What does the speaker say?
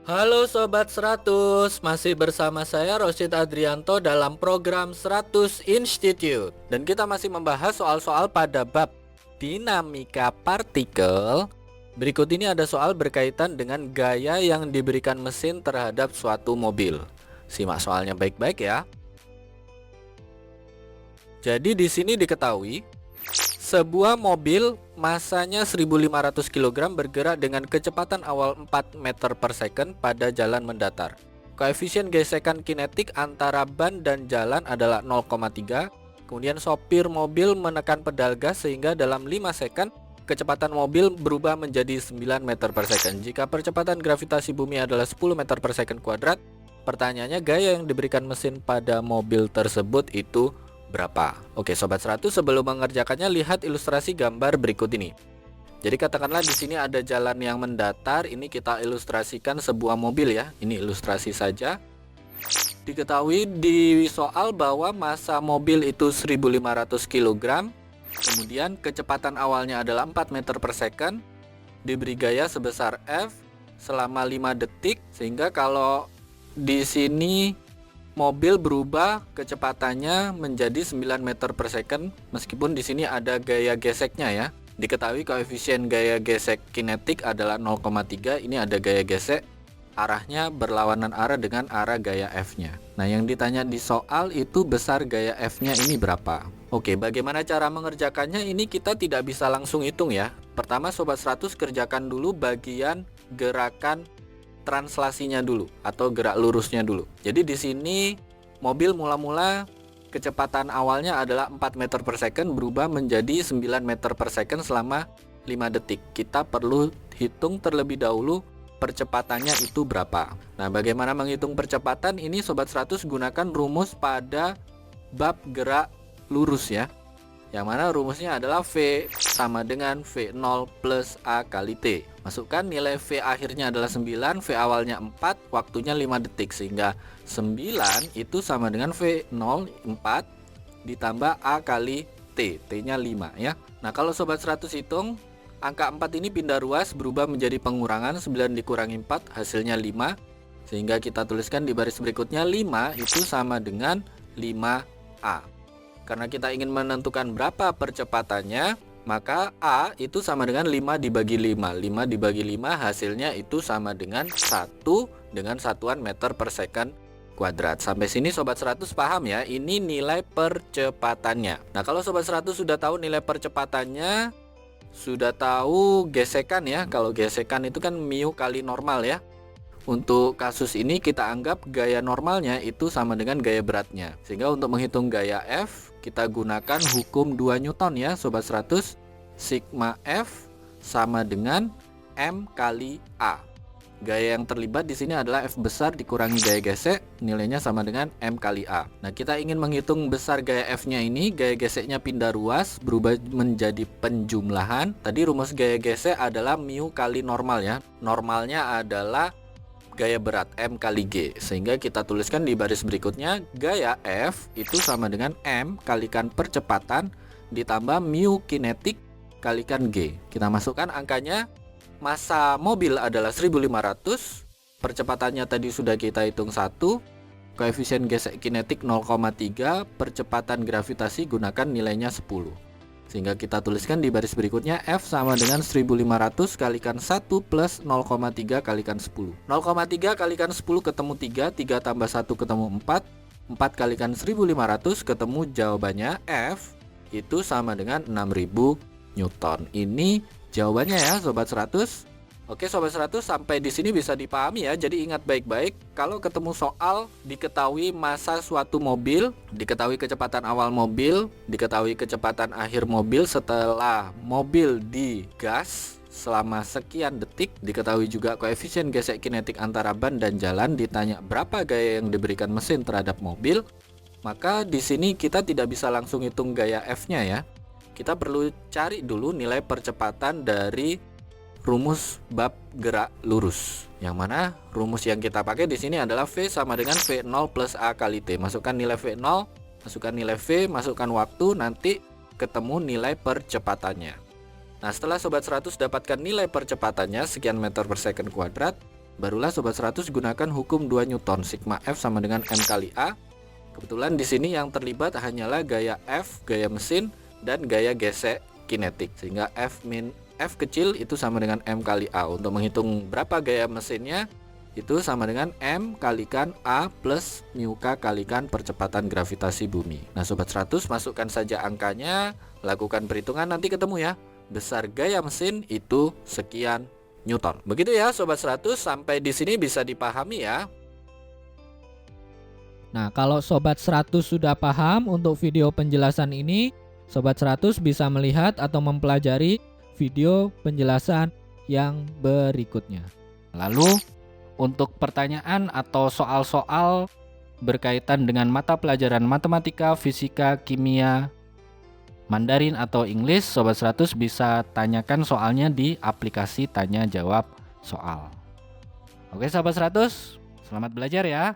Halo Sobat 100, masih bersama saya Rosid Adrianto dalam program 100 Institute. Dan kita masih membahas soal-soal pada bab dinamika partikel. Berikut ini ada soal berkaitan dengan gaya yang diberikan mesin terhadap suatu mobil. Simak soalnya baik-baik ya. Jadi di sini diketahui sebuah mobil masanya 1500 kg bergerak dengan kecepatan awal 4 meter per second pada jalan mendatar. Koefisien gesekan kinetik antara ban dan jalan adalah 0,3. Kemudian sopir mobil menekan pedal gas sehingga dalam 5 second kecepatan mobil berubah menjadi 9 meter per second. Jika percepatan gravitasi bumi adalah 10 meter per second kuadrat, pertanyaannya gaya yang diberikan mesin pada mobil tersebut itu berapa? Oke, Sobat 100, sebelum mengerjakannya lihat ilustrasi gambar berikut ini. Jadi katakanlah di sini ada jalan yang mendatar, ini kita ilustrasikan sebuah mobil ya. Ini ilustrasi saja. Diketahui di soal bahwa massa mobil itu 1500 kg. Kemudian kecepatan awalnya adalah 4 meter per second. Diberi gaya sebesar F selama 5 detik, sehingga kalau di sini mobil berubah kecepatannya menjadi 9 meter per second, meskipun di sini ada gaya geseknya ya. Diketahui koefisien gaya gesek kinetik adalah 0,3. Ini ada gaya gesek, arahnya berlawanan arah dengan arah gaya F-nya. Nah, yang ditanya di soal itu besar gaya F-nya ini berapa? Oke, bagaimana cara mengerjakannya? Ini kita tidak bisa langsung hitung ya. Pertama, Sobat 100 kerjakan dulu bagian gerakan translasinya dulu atau gerak lurusnya dulu. Jadi di sini mobil mula-mula kecepatan awalnya adalah 4 meter per second berubah menjadi 9 meter per second selama 5 detik. Kita perlu hitung terlebih dahulu percepatannya itu berapa. Nah, bagaimana menghitung percepatan? Ini Sobat 100 gunakan rumus pada bab gerak lurus ya. Yang mana rumusnya adalah V sama dengan V0 plus A kali T. Masukkan nilai V akhirnya adalah 9, V awalnya 4, waktunya 5 detik. Sehingga 9 itu sama dengan V0 4 ditambah A kali T. T-nya 5 ya. Nah, kalau Sobat 100 hitung, angka 4 ini pindah ruas berubah menjadi pengurangan. 9 dikurangi 4 hasilnya 5. Sehingga kita tuliskan di baris berikutnya 5 itu sama dengan 5A. Karena kita ingin menentukan berapa percepatannya, maka A itu sama dengan 5 dibagi 5. 5 dibagi 5 hasilnya itu sama dengan 1 dengan satuan meter per second kuadrat. Sampai sini Sobat 100 paham ya, ini nilai percepatannya. Nah, kalau Sobat 100 sudah tahu nilai percepatannya, sudah tahu gesekan ya. Kalau gesekan itu kan mu kali normal ya. Untuk kasus ini kita anggap gaya normalnya itu sama dengan gaya beratnya. Sehingga untuk menghitung gaya F, kita gunakan hukum 2 Newton ya Sobat 100. Sigma F sama dengan M kali A. Gaya yang terlibat di sini adalah F besar dikurangi gaya gesek, nilainya sama dengan M kali A. Nah, kita ingin menghitung besar gaya F-nya ini, gaya geseknya pindah ruas, berubah menjadi penjumlahan. Tadi rumus gaya gesek adalah mu kali normal ya. Normalnya adalah gaya berat M kali G, sehingga kita tuliskan di baris berikutnya gaya F itu sama dengan M kalikan percepatan ditambah mu kinetik kalikan G. Kita masukkan angkanya. Massa mobil adalah 1500, percepatannya tadi sudah kita hitung 1, koefisien gesek kinetik 0,3, percepatan gravitasi gunakan nilainya 10. Sehingga kita tuliskan di baris berikutnya F sama dengan 1500 kalikan 1 plus 0,3 kalikan 10. 0,3 kalikan 10 ketemu 3, 3 tambah 1 ketemu 4, 4 kalikan 1500 ketemu jawabannya F itu sama dengan 6000 Newton. Ini jawabannya ya Sobat 100. Oke Sobat 100, sampai di sini bisa dipahami ya. Jadi ingat baik-baik, kalau ketemu soal diketahui massa suatu mobil, diketahui kecepatan awal mobil, diketahui kecepatan akhir mobil setelah mobil digas selama sekian detik, diketahui juga koefisien gesek kinetik antara ban dan jalan, ditanya berapa gaya yang diberikan mesin terhadap mobil, maka di sini kita tidak bisa langsung hitung gaya F-nya ya. Kita perlu cari dulu nilai percepatan dari rumus bab gerak lurus. Yang mana rumus yang kita pakai di sini adalah V sama dengan V0 plus A kali T. Masukkan nilai V0, masukkan nilai V, masukkan waktu, nanti ketemu nilai percepatannya. Nah, setelah Sobat 100 dapatkan nilai percepatannya sekian meter per second kuadrat, Barulah Sobat 100 gunakan hukum 2 Newton, sigma F sama dengan M kali A. Kebetulan di sini yang terlibat hanyalah gaya F, gaya mesin, dan gaya gesek kinetik. Sehingga F kecil itu sama dengan M kali A. Untuk menghitung berapa gaya mesinnya, itu sama dengan M kalikan A plus mu K kalikan percepatan gravitasi bumi. Nah Sobat 100, masukkan saja angkanya, lakukan perhitungan, nanti ketemu ya. Besar gaya mesin itu sekian Newton. Begitu ya Sobat 100, sampai di sini bisa dipahami ya. Nah, kalau Sobat 100 sudah paham untuk video penjelasan ini, Sobat 100 bisa melihat atau mempelajari video penjelasan yang berikutnya. Lalu, untuk pertanyaan atau soal-soal berkaitan dengan mata pelajaran matematika, fisika, kimia, Mandarin atau Inggris, Sobat 100 bisa tanyakan soalnya di aplikasi tanya jawab soal. Oke Sobat 100, selamat belajar ya.